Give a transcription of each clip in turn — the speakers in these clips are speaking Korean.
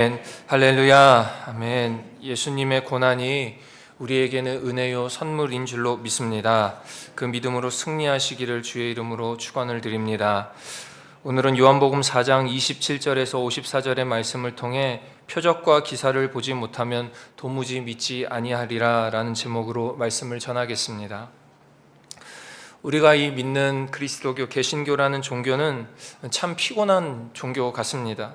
아멘. 할렐루야. 아멘. 예수님의 고난이 우리에게는 은혜요 선물인 줄로 믿습니다. 그 믿음으로 승리하시기를 주의 이름으로 축원을 드립니다. 오늘은 요한복음 4장 27절에서 54절의 말씀을 통해 표적과 기사를 보지 못하면 도무지 믿지 아니하리라 라는 제목으로 말씀을 전하겠습니다. 우리가 이 믿는 그리스도교 개신교라는 종교는 참 피곤한 종교 같습니다.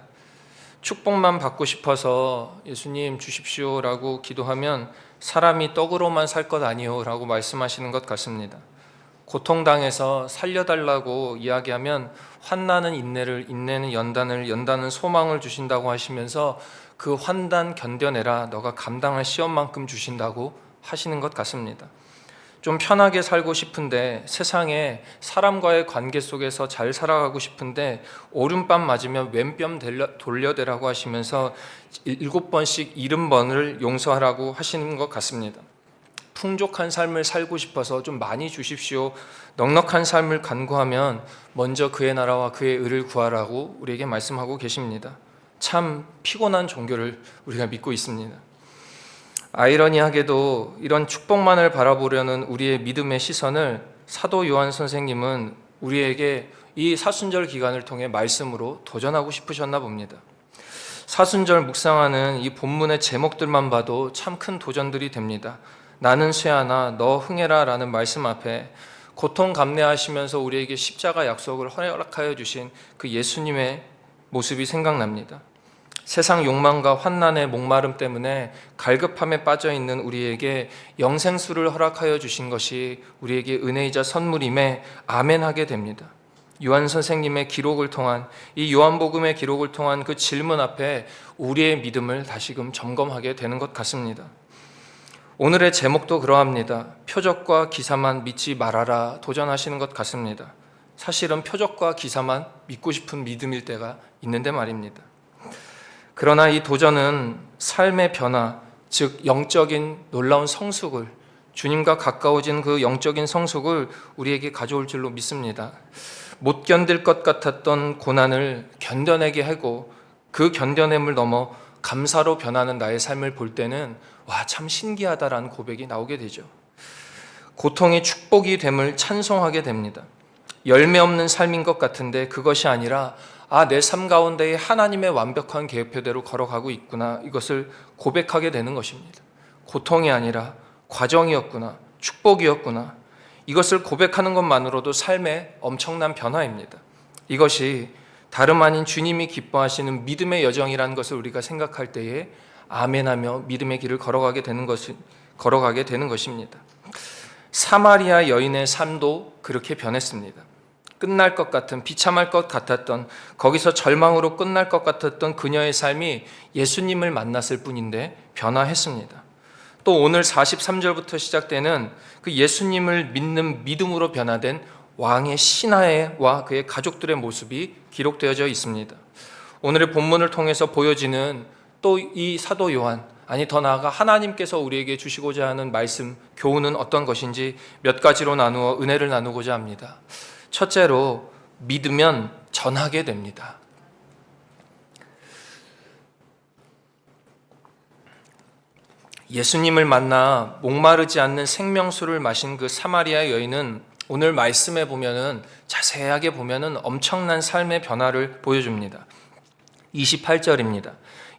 축복만 받고 싶어서 예수님 주십시오라고 기도하면 사람이 떡으로만 살 것 아니요 라고 말씀하시는 것 같습니다. 고통당해서 살려달라고 이야기하면 환난은 인내를, 인내는 연단을, 연단은 소망을 주신다고 하시면서 그 환난 견뎌내라, 너가 감당할 시험만큼 주신다고 하시는 것 같습니다. 좀 편하게 살고 싶은데, 세상에 사람과의 관계 속에서 잘 살아가고 싶은데 오른뺨 맞으면 왼뺨 돌려대라고 하시면서 7번씩 70번을 용서하라고 하시는 것 같습니다. 풍족한 삶을 살고 싶어서 좀 많이 주십시오, 넉넉한 삶을 간구하면 먼저 그의 나라와 그의 의를 구하라고 우리에게 말씀하고 계십니다. 참 피곤한 종교를 우리가 믿고 있습니다. 아이러니하게도 이런 축복만을 바라보려는 우리의 믿음의 시선을 사도 요한 선생님은 우리에게 이 사순절 기간을 통해 말씀으로 도전하고 싶으셨나 봅니다. 사순절 묵상하는 이 본문의 제목들만 봐도 참 큰 도전들이 됩니다. 나는 쇠하나 너 흥해라 라는 말씀 앞에 고통 감내하시면서 우리에게 십자가 약속을 허락하여 주신 그 예수님의 모습이 생각납니다. 세상 욕망과 환난의 목마름 때문에 갈급함에 빠져있는 우리에게 영생수를 허락하여 주신 것이 우리에게 은혜이자 선물임에 아멘하게 됩니다. 요한 선생님의 기록을 통한, 이 요한복음의 기록을 통한 그 질문 앞에 우리의 믿음을 다시금 점검하게 되는 것 같습니다. 오늘의 제목도 그러합니다. 표적과 기사만 믿지 말아라 도전하시는 것 같습니다. 사실은 표적과 기사만 믿고 싶은 믿음일 때가 있는데 말입니다. 그러나 이 도전은 삶의 변화, 즉 영적인 놀라운 성숙을, 주님과 가까워진 그 영적인 성숙을 우리에게 가져올 줄로 믿습니다. 못 견딜 것 같았던 고난을 견뎌내게 하고 그 견뎌냄을 넘어 감사로 변하는 나의 삶을 볼 때는 와, 참 신기하다라는 고백이 나오게 되죠. 고통이 축복이 됨을 찬송하게 됩니다. 열매 없는 삶인 것 같은데 그것이 아니라 내 삶 가운데에 하나님의 완벽한 계획표대로 걸어가고 있구나, 이것을 고백하게 되는 것입니다. 고통이 아니라 과정이었구나, 축복이었구나, 이것을 고백하는 것만으로도 삶의 엄청난 변화입니다. 이것이 다름 아닌 주님이 기뻐하시는 믿음의 여정이라는 것을 우리가 생각할 때에 아멘하며 믿음의 길을 걸어가게 되는 것입니다. 사마리아 여인의 삶도 그렇게 변했습니다. 끝날 것 같은, 비참할 것 같았던, 거기서 절망으로 끝날 것 같았던 그녀의 삶이 예수님을 만났을 뿐인데 변화했습니다. 또 오늘 43절부터 시작되는 그 예수님을 믿는 믿음으로 변화된 왕의 신하와 그의 가족들의 모습이 기록되어져 있습니다. 오늘의 본문을 통해서 보여지는 또 이 사도 요한, 아니 더 나아가 하나님께서 우리에게 주시고자 하는 말씀, 교훈은 어떤 것인지 몇 가지로 나누어 은혜를 나누고자 합니다. 첫째로, 믿으면 전하게 됩니다. 예수님을 만나 목마르지 않는 생명수를 마신 그 사마리아 여인은 오늘 말씀에 보면은, 자세하게 보면은 엄청난 삶의 변화를 보여줍니다. 28절입니다.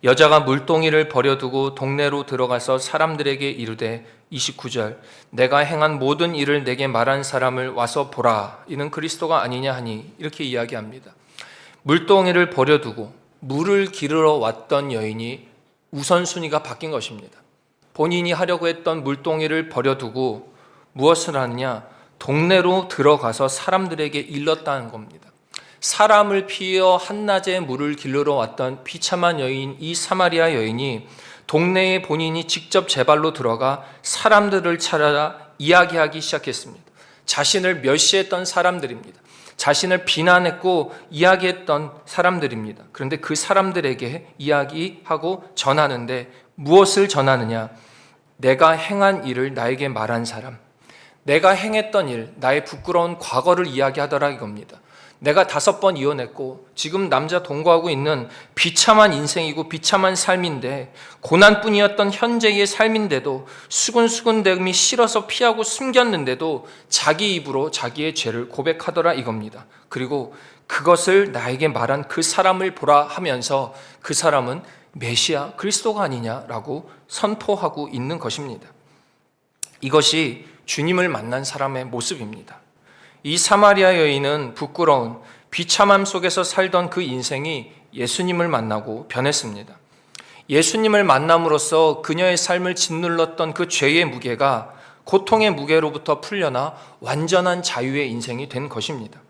여자가 물동이를 버려두고 동네로 들어가서 사람들에게 이르되, 29절, 내가 행한 모든 일을 내게 말한 사람을 와서 보라, 이는 그리스도가 아니냐 하니, 이렇게 이야기합니다. 물동이를 버려두고 물을 기르러 왔던 여인이 우선순위가 바뀐 것입니다. 본인이 하려고 했던 물동이를 버려두고 무엇을 하느냐, 동네로 들어가서 사람들에게 일렀다는 겁니다. 사람을 피하여 한낮에 물을 길르러 왔던 비참한 여인, 이 사마리아 여인이 동네에 본인이 직접 제 발로 들어가 사람들을 찾아 이야기하기 시작했습니다. 자신을 멸시했던 사람들입니다. 자신을 비난했고 이야기했던 사람들입니다. 그런데 그 사람들에게 이야기하고 전하는데 무엇을 전하느냐? 내가 행한 일을 나에게 말한 사람, 내가 행했던 일, 나의 부끄러운 과거를 이야기하더라 이겁니다. 내가 5번 이혼했고 지금 남자 동거하고 있는 비참한 인생이고 비참한 삶인데, 고난뿐이었던 현재의 삶인데도 수근수근됨이 싫어서 피하고 숨겼는데도 자기 입으로 자기의 죄를 고백하더라 이겁니다. 그리고 그것을 나에게 말한 그 사람을 보라 하면서 그 사람은 메시아 그리스도가 아니냐라고 선포하고 있는 것입니다. 이것이 주님을 만난 사람의 모습입니다. 이 사마리아 여인은 부끄러운 비참함 속에서 살던 그 인생이 예수님을 만나고 변했습니다. 예수님을 만남으로써 그녀의 삶을 짓눌렀던 그 죄의 무게가 고통의 무게로부터 풀려나 완전한 자유의 인생이 된 것입니다.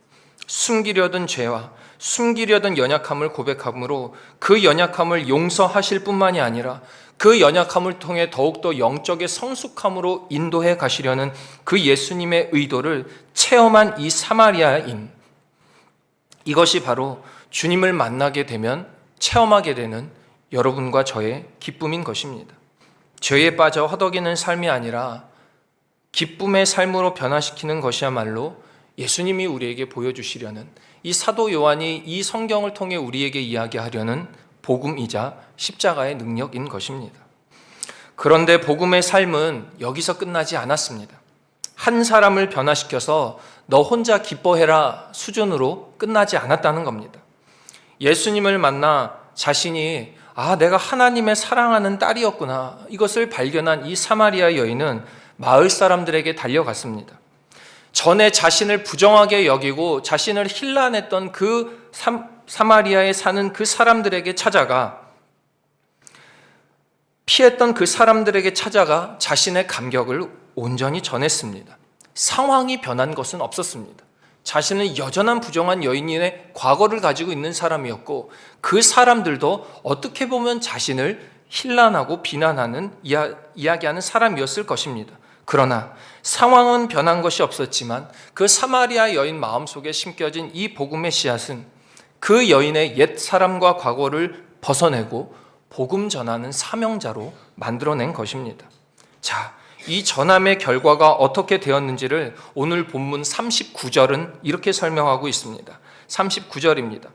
숨기려던 죄와 숨기려던 연약함을 고백함으로 그 연약함을 용서하실 뿐만이 아니라 그 연약함을 통해 더욱더 영적의 성숙함으로 인도해 가시려는 그 예수님의 의도를 체험한 이 사마리아인, 이것이 바로 주님을 만나게 되면 체험하게 되는 여러분과 저의 기쁨인 것입니다. 죄에 빠져 허덕이는 삶이 아니라 기쁨의 삶으로 변화시키는 것이야말로 예수님이 우리에게 보여주시려는, 이 사도 요한이 이 성경을 통해 우리에게 이야기하려는 복음이자 십자가의 능력인 것입니다. 그런데 복음의 삶은 여기서 끝나지 않았습니다. 한 사람을 변화시켜서 너 혼자 기뻐해라 수준으로 끝나지 않았다는 겁니다. 예수님을 만나 자신이 내가 하나님의 사랑하는 딸이었구나, 이것을 발견한 이 사마리아 여인은 마을 사람들에게 달려갔습니다. 전에 자신을 부정하게 여기고 자신을 힐난했던 그 사마리아에 사는 그 사람들에게 찾아가, 피했던 그 사람들에게 찾아가 자신의 감격을 온전히 전했습니다. 상황이 변한 것은 없었습니다. 자신은 여전한 부정한 여인의 과거를 가지고 있는 사람이었고, 그 사람들도 어떻게 보면 자신을 힐난하고 비난하는 이야기하는 사람이었을 것입니다. 그러나 상황은 변한 것이 없었지만 그 사마리아 여인 마음속에 심겨진 이 복음의 씨앗은 그 여인의 옛 사람과 과거를 벗어내고 복음 전하는 사명자로 만들어낸 것입니다. 자, 이 전함의 결과가 어떻게 되었는지를 오늘 본문 39절은 이렇게 설명하고 있습니다. 39절입니다.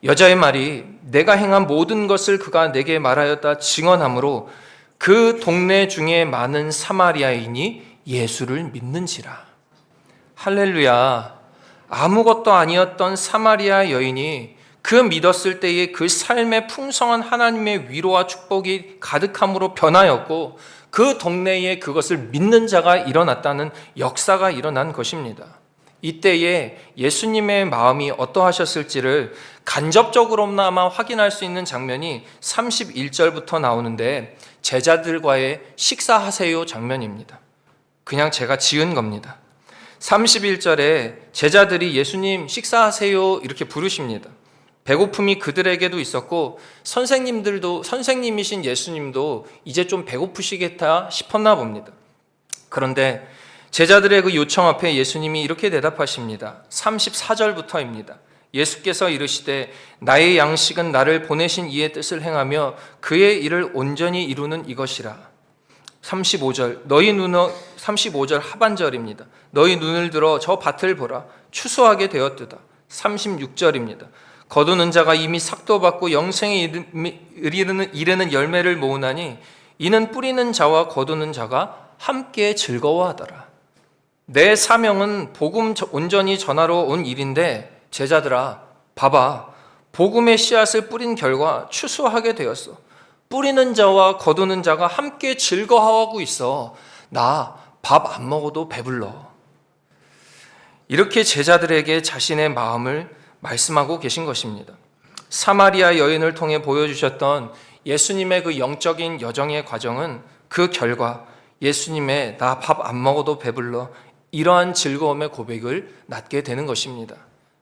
여자의 말이 내가 행한 모든 것을 그가 내게 말하였다 증언하므로 그 동네 중에 많은 사마리아인이 예수를 믿는지라. 할렐루야. 아무것도 아니었던 사마리아 여인이 그 믿었을 때의 그 삶의 풍성한 하나님의 위로와 축복이 가득함으로 변하였고, 그 동네에 그것을 믿는 자가 일어났다는 역사가 일어난 것입니다. 이때에 예수님의 마음이 어떠하셨을지를 간접적으로나마 확인할 수 있는 장면이 31절부터 나오는데, 제자들과의 식사하세요 장면입니다. 그냥 제가 지은 겁니다. 31절에 제자들이 예수님 식사하세요 이렇게 부르십니다. 배고픔이 그들에게도 있었고 선생님이신 예수님도 이제 좀 배고프시겠다 싶었나 봅니다. 그런데 제자들의 그 요청 앞에 예수님이 이렇게 대답하십니다. 34절부터입니다. 예수께서 이르시되 나의 양식은 나를 보내신 이의 뜻을 행하며 그의 일을 온전히 이루는 이것이라. 35절 35절 하반절입니다. 너희 눈을 들어 저 밭을 보라 추수하게 되었도다. 36절입니다. 거두는 자가 이미 삭도 받고 영생에 이르는 열매를 모으나니 이는 뿌리는 자와 거두는 자가 함께 즐거워하더라. 내 사명은 복음 온전히 전하러 온 일인데 제자들아 봐봐, 복음의 씨앗을 뿌린 결과 추수하게 되었어. 뿌리는 자와 거두는 자가 함께 즐거워하고 있어. 나 밥 안 먹어도 배불러. 이렇게 제자들에게 자신의 마음을 말씀하고 계신 것입니다. 사마리아 여인을 통해 보여주셨던 예수님의 그 영적인 여정의 과정은 그 결과 예수님의 나 밥 안 먹어도 배불러, 이러한 즐거움의 고백을 낳게 되는 것입니다.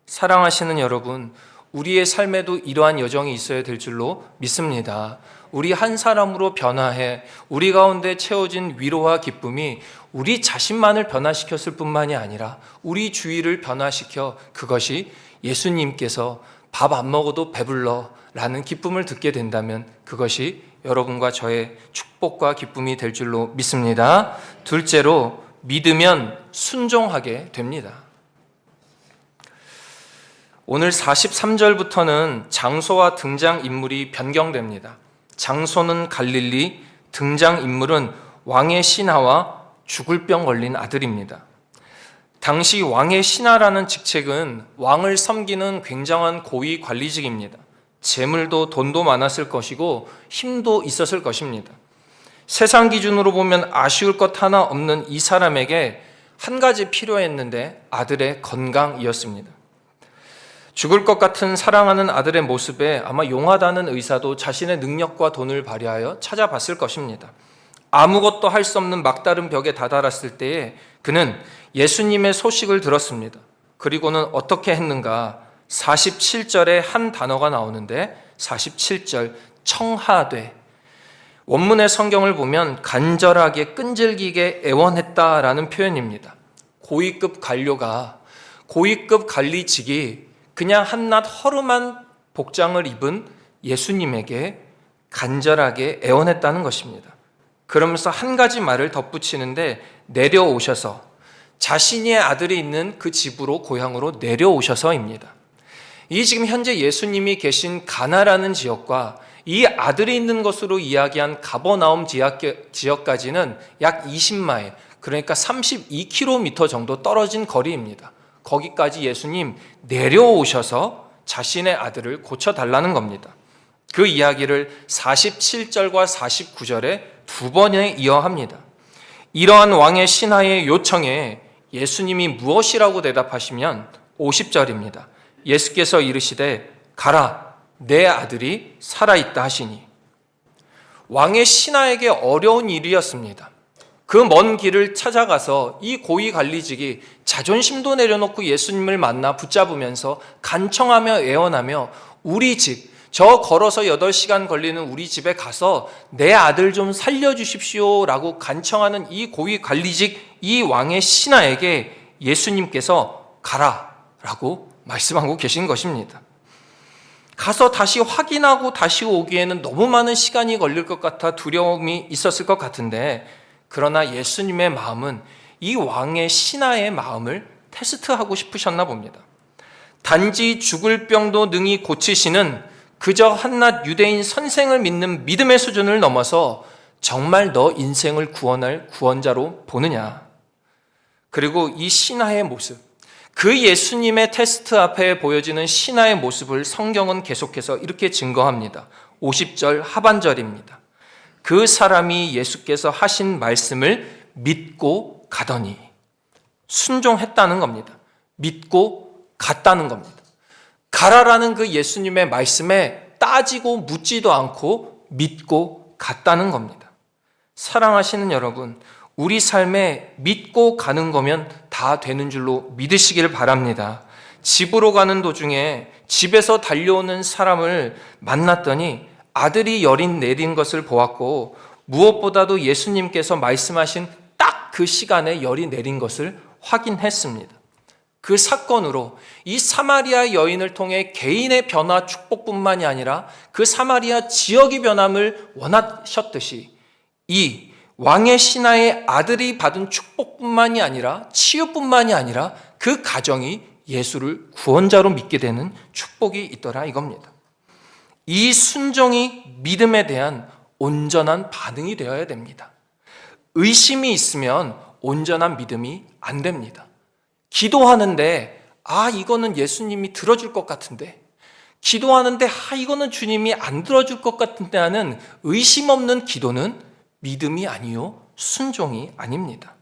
사랑하시는 여러분, 우리의 삶에도 이러한 여정이 있어야 될 줄로 믿습니다. 우리 한 사람으로 변화해 우리 가운데 채워진 위로와 기쁨이 우리 자신만을 변화시켰을 뿐만이 아니라 우리 주위를 변화시켜 그것이 예수님께서 밥 안 먹어도 배불러 라는 기쁨을 듣게 된다면 그것이 여러분과 저의 축복과 기쁨이 될 줄로 믿습니다. 둘째로, 믿으면 순종하게 됩니다. 오늘 43절부터는 장소와 등장인물이 변경됩니다. 장소는 갈릴리, 등장인물은 왕의 신하와 죽을 병 걸린 아들입니다. 당시 왕의 신하라는 직책은 왕을 섬기는 굉장한 고위 관리직입니다. 재물도 돈도 많았을 것이고 힘도 있었을 것입니다. 세상 기준으로 보면 아쉬울 것 하나 없는 이 사람에게 한 가지 필요했는데 아들의 건강이었습니다. 죽을 것 같은 사랑하는 아들의 모습에 아마 용하다는 의사도 자신의 능력과 돈을 발휘하여 찾아봤을 것입니다. 아무것도 할 수 없는 막다른 벽에 다다랐을 때에 그는 예수님의 소식을 들었습니다. 그리고는 어떻게 했는가? 47절에 한 단어가 나오는데 47절 청하되, 원문의 성경을 보면 간절하게 끈질기게 애원했다라는 표현입니다. 고위급 관료가, 고위급 관리직이 그냥 한낱 허름한 복장을 입은 예수님에게 간절하게 애원했다는 것입니다. 그러면서 한 가지 말을 덧붙이는데 내려오셔서, 자신의 아들이 있는 그 집으로, 고향으로 내려오셔서입니다. 이 지금 현재 예수님이 계신 가나라는 지역과 이 아들이 있는 것으로 이야기한 가버나움 지역까지는 약 20마일, 그러니까 32km 정도 떨어진 거리입니다. 거기까지 예수님 내려오셔서 자신의 아들을 고쳐달라는 겁니다. 그 이야기를 47절과 49절에 두 번에 이어합니다. 이러한 왕의 신하의 요청에 예수님이 무엇이라고 대답하시면 50절입니다. 예수께서 이르시되 가라, 내 아들이 살아있다 하시니. 왕의 신하에게 어려운 일이었습니다. 그 먼 길을 찾아가서 이 고위 관리직이 자존심도 내려놓고 예수님을 만나 붙잡으면서 간청하며 애원하며 우리 집, 저 걸어서 8시간 걸리는 우리 집에 가서 내 아들 좀 살려주십시오 라고 간청하는 이 고위 관리직, 이 왕의 신하에게 예수님께서 가라 라고 말씀하고 계신 것입니다. 가서 다시 확인하고 다시 오기에는 너무 많은 시간이 걸릴 것 같아 두려움이 있었을 것 같은데, 그러나 예수님의 마음은 이 왕의 신하의 마음을 테스트하고 싶으셨나 봅니다. 단지 죽을 병도 능히 고치시는 그저 한낱 유대인 선생을 믿는 믿음의 수준을 넘어서 정말 너 인생을 구원할 구원자로 보느냐. 그리고 이 신하의 모습, 그 예수님의 테스트 앞에 보여지는 신하의 모습을 성경은 계속해서 이렇게 증거합니다. 50절 하반절입니다. 그 사람이 예수께서 하신 말씀을 믿고 가더니, 순종했다는 겁니다. 믿고 갔다는 겁니다. 가라라는 그 예수님의 말씀에 따지고 묻지도 않고 믿고 갔다는 겁니다. 사랑하시는 여러분, 우리 삶에 믿고 가는 거면 다 되는 줄로 믿으시길 바랍니다. 집으로 가는 도중에 집에서 달려오는 사람을 만났더니 아들이 열이 내린 것을 보았고, 무엇보다도 예수님께서 말씀하신 딱 그 시간에 열이 내린 것을 확인했습니다. 그 사건으로 이 사마리아 여인을 통해 개인의 변화, 축복뿐만이 아니라 그 사마리아 지역의 변함을 원하셨듯이 이 왕의 신하의 아들이 받은 축복뿐만이 아니라, 치유뿐만이 아니라 그 가정이 예수를 구원자로 믿게 되는 축복이 있더라 이겁니다. 이 순종이 믿음에 대한 온전한 반응이 되어야 됩니다. 의심이 있으면 온전한 믿음이 안 됩니다. 기도하는데 이거는 예수님이 들어줄 것 같은데, 기도하는데 이거는 주님이 안 들어줄 것 같은데 하는 의심 없는 기도는 믿음이 아니요 순종이 아닙니다.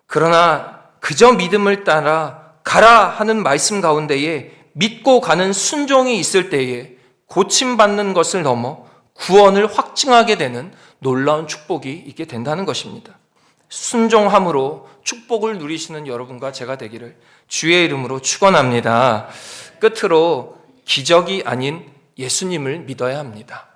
그러나 그저 믿음을 따라 가라 하는 말씀 가운데에 믿고 가는 순종이 있을 때에 고침받는 것을 넘어 구원을 확증하게 되는 놀라운 축복이 있게 된다는 것입니다. 순종함으로 축복을 누리시는 여러분과 제가 되기를 주의 이름으로 축원합니다. 끝으로 기적이 아닌 예수님을 믿어야 합니다.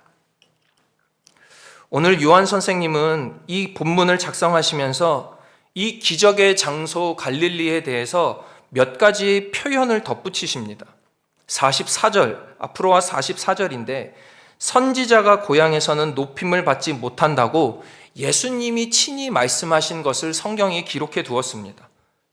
오늘 요한 선생님은 이 본문을 작성하시면서 이 기적의 장소 갈릴리에 대해서 몇 가지 표현을 덧붙이십니다. 44절, 앞으로와 44절인데 선지자가 고향에서는 높임을 받지 못한다고 예수님이 친히 말씀하신 것을 성경에 기록해 두었습니다.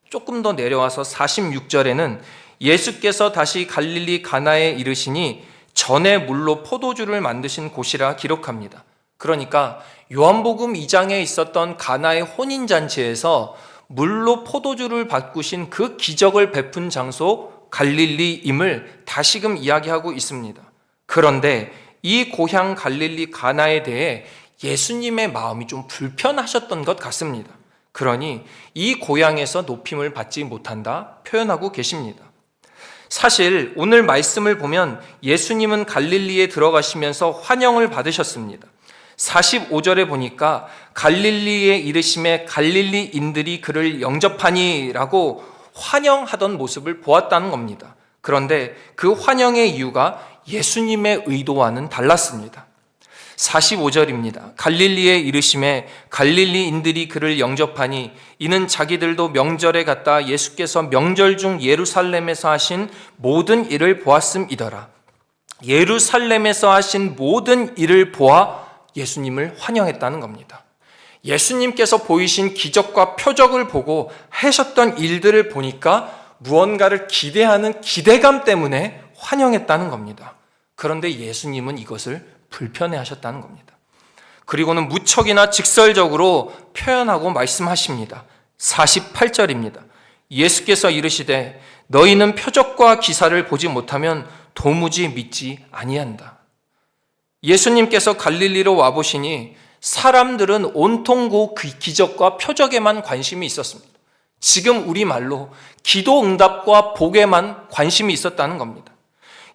조금 더 내려와서 46절에는 예수께서 다시 갈릴리 가나에 이르시니 전에 물로 포도주를 만드신 곳이라 기록합니다. 그러니까 요한복음 2장에 있었던 가나의 혼인잔치에서 물로 포도주를 바꾸신 그 기적을 베푼 장소 갈릴리임을 다시금 이야기하고 있습니다. 그런데 이 고향 갈릴리 가나에 대해 예수님의 마음이 좀 불편하셨던 것 같습니다. 그러니 이 고향에서 높임을 받지 못한다 표현하고 계십니다. 사실 오늘 말씀을 보면 예수님은 갈릴리에 들어가시면서 환영을 받으셨습니다. 45절에 보니까 갈릴리에 이르심에 갈릴리인들이 그를 영접하니라고 환영하던 모습을 보았다는 겁니다. 그런데 그 환영의 이유가 예수님의 의도와는 달랐습니다. 45절입니다. 갈릴리에 이르심에 갈릴리인들이 그를 영접하니 이는 자기들도 명절에 갔다 예수께서 명절 중 예루살렘에서 하신 모든 일을 보았음이더라. 예루살렘에서 하신 모든 일을 보아 예수님을 환영했다는 겁니다. 예수님께서 보이신 기적과 표적을 보고 하셨던 일들을 보니까 무언가를 기대하는 기대감 때문에 환영했다는 겁니다. 그런데 예수님은 이것을 불편해 하셨다는 겁니다. 그리고는 무척이나 직설적으로 표현하고 말씀하십니다. 48절입니다. 예수께서 이르시되 너희는 표적과 기사를 보지 못하면 도무지 믿지 아니한다. 예수님께서 갈릴리로 와보시니 사람들은 온통 그 기적과 표적에만 관심이 있었습니다. 지금 우리말로 기도 응답과 복에만 관심이 있었다는 겁니다.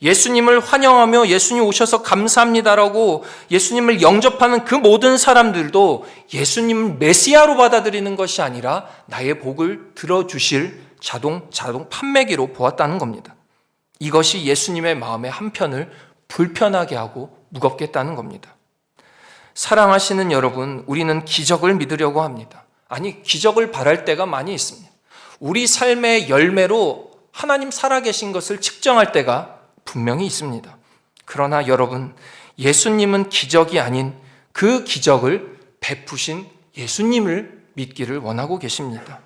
예수님을 환영하며 예수님 오셔서 감사합니다라고 예수님을 영접하는 그 모든 사람들도 예수님을 메시아로 받아들이는 것이 아니라 나의 복을 들어주실 자동 판매기로 보았다는 겁니다. 이것이 예수님의 마음의 한편을 불편하게 하고 무겁게 했다는 겁니다. 사랑하시는 여러분, 우리는 기적을 믿으려고 합니다. 아니, 기적을 바랄 때가 많이 있습니다. 우리 삶의 열매로 하나님 살아계신 것을 측정할 때가 분명히 있습니다. 그러나 여러분, 예수님은 기적이 아닌 그 기적을 베푸신 예수님을 믿기를 원하고 계십니다.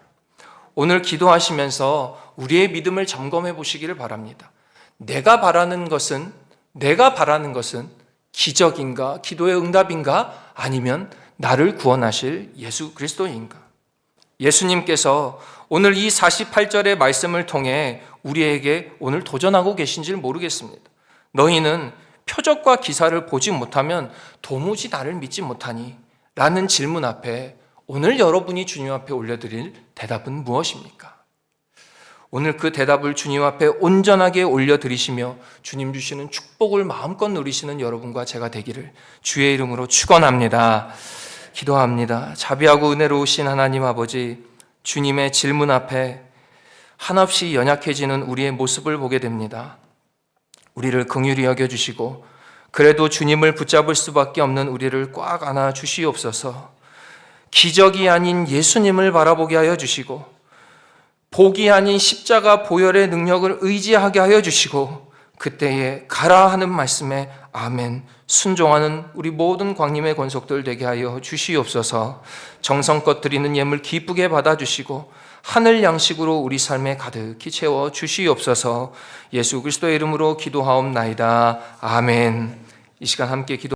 오늘 기도하시면서 우리의 믿음을 점검해 보시기를 바랍니다. 내가 바라는 것은 기적인가, 기도의 응답인가, 아니면 나를 구원하실 예수 그리스도인가? 예수님께서 오늘 이 48절의 말씀을 통해 우리에게 오늘 도전하고 계신지를 모르겠습니다. 너희는 표적과 기사를 보지 못하면 도무지 나를 믿지 못하니? 라는 질문 앞에 오늘 여러분이 주님 앞에 올려드릴 대답은 무엇입니까? 오늘 그 대답을 주님 앞에 온전하게 올려드리시며 주님 주시는 축복을 마음껏 누리시는 여러분과 제가 되기를 주의 이름으로 축원합니다. 기도합니다. 자비하고 은혜로우신 하나님 아버지, 주님의 질문 앞에 한없이 연약해지는 우리의 모습을 보게 됩니다. 우리를 긍휼히 여겨주시고 그래도 주님을 붙잡을 수밖에 없는 우리를 꽉 안아 주시옵소서. 기적이 아닌 예수님을 바라보게 하여 주시고 복이 아닌 십자가 보혈의 능력을 의지하게 하여 주시고 그때에 가라 하는 말씀에 아멘 순종하는 우리 모든 광림의 권속들 되게 하여 주시옵소서. 정성껏 드리는 예물 기쁘게 받아주시고 하늘 양식으로 우리 삶에 가득히 채워 주시옵소서. 예수 그리스도의 이름으로 기도하옵나이다. 아멘. 이 시간 함께 기도